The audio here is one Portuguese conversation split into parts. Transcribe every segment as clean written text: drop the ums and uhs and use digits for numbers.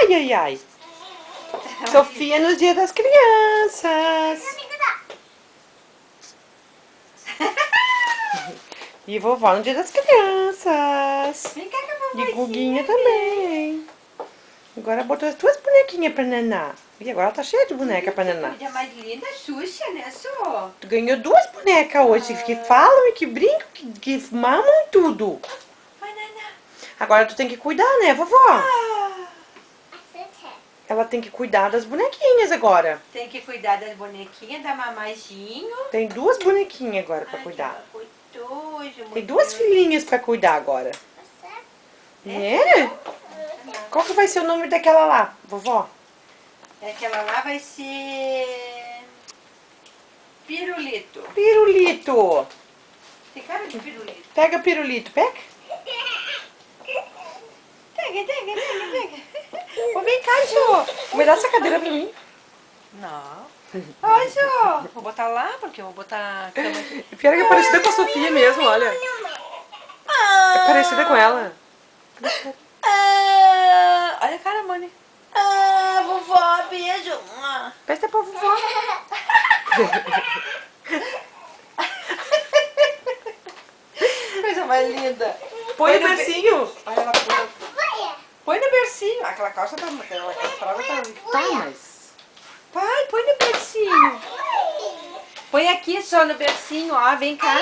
Ai, ai, ai. Sofia no Dia das Crianças. E vovó no Dia das Crianças. Vem cá que a vovózinha E Guguinha também. Agora botou as duas bonequinhas pra Naná. E agora tá cheia de boneca pra Naná. Coisa mais linda, Xuxa, né, só? Tu ganhou duas bonecas hoje que falam e que brincam, que mamam e tudo. Vai, Naná. Agora tu tem que cuidar, né, vovó? Ah, Ela tem que cuidar das bonequinhas agora. tem que cuidar das bonequinhas, da mamajinho. Tem duas bonequinhas agora pra cuidar. Tem duas filhinhas pra cuidar agora. É? Qual que vai ser o nome daquela lá, vovó? Aquela lá vai ser... Pirulito. Pirulito. Tem cara de pirulito. Pega pirulito, pega. Pega. Ô, vem cá, Jô. Me dá essa cadeira pra mim. Não. Ó, Jô. Vou botar lá, porque eu vou botar a cama aqui. Pior que é parecida com a Sofia mesmo, olha. É parecida com ela. Olha a cara, Mone. Vovó, beijo. Presta pra vovó. Coisa mais linda. Põe no bercinho. Olha ela pula. Põe no bercinho. Aquela calça tá... Aquela fralda tá... Tá, mas... Pai, põe no bercinho. Põe aqui só no bercinho, ó. Vem cá.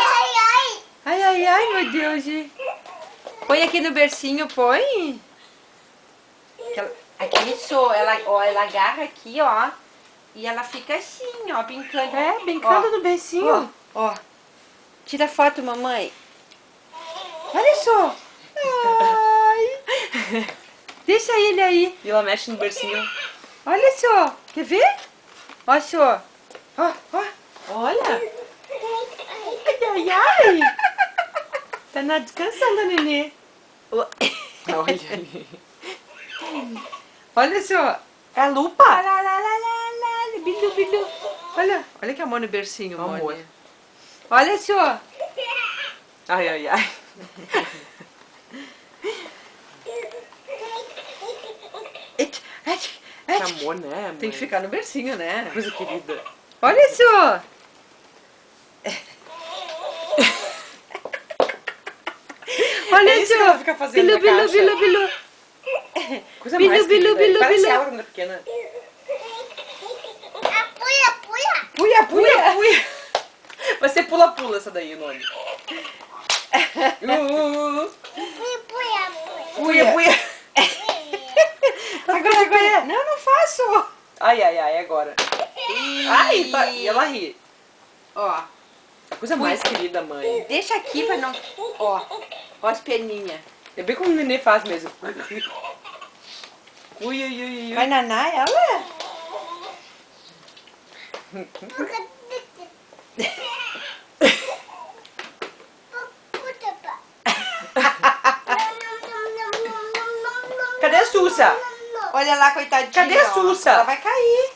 Ai, meu Deus. Põe aqui no bercinho, põe. Aqui só, ela agarra aqui, ó. E ela fica assim, ó, brincando. É, brincando no bercinho. Ó. Tira foto, mamãe. Olha só. Ai. Deixa ele aí. E ela mexe no bercinho. Olha só. Quer ver? Olha só. Ó. Olha. Ai. Tá descansando, nenê. Olha. Olha só. É a lupa. Bilu. Olha que amor no bercinho, Amor. Mone. Olha só. Ai. Que amor, né, mãe? Tem que ficar no bercinho, né? Coisa querida. Olha só. Olha É isso só. que ela fica fazendo na caixa. Bilu. Coisa Bilu, mais bilu, querida. bilu, Parece bilu. ela quando é pequena. Puia. Vai ser pula-pula essa daí o nome. Puia. Agora. Não faço. Ai, agora. Ai, e ela ri. Ó. A coisa mais querida, mãe. Deixa aqui pra não... Ó as perninhas. É bem como o nenê faz mesmo. Ui. Vai nanar ela? Cadê a Sussa? Olha lá, coitadinha. Cadê a ó. Sussa? Ela vai cair.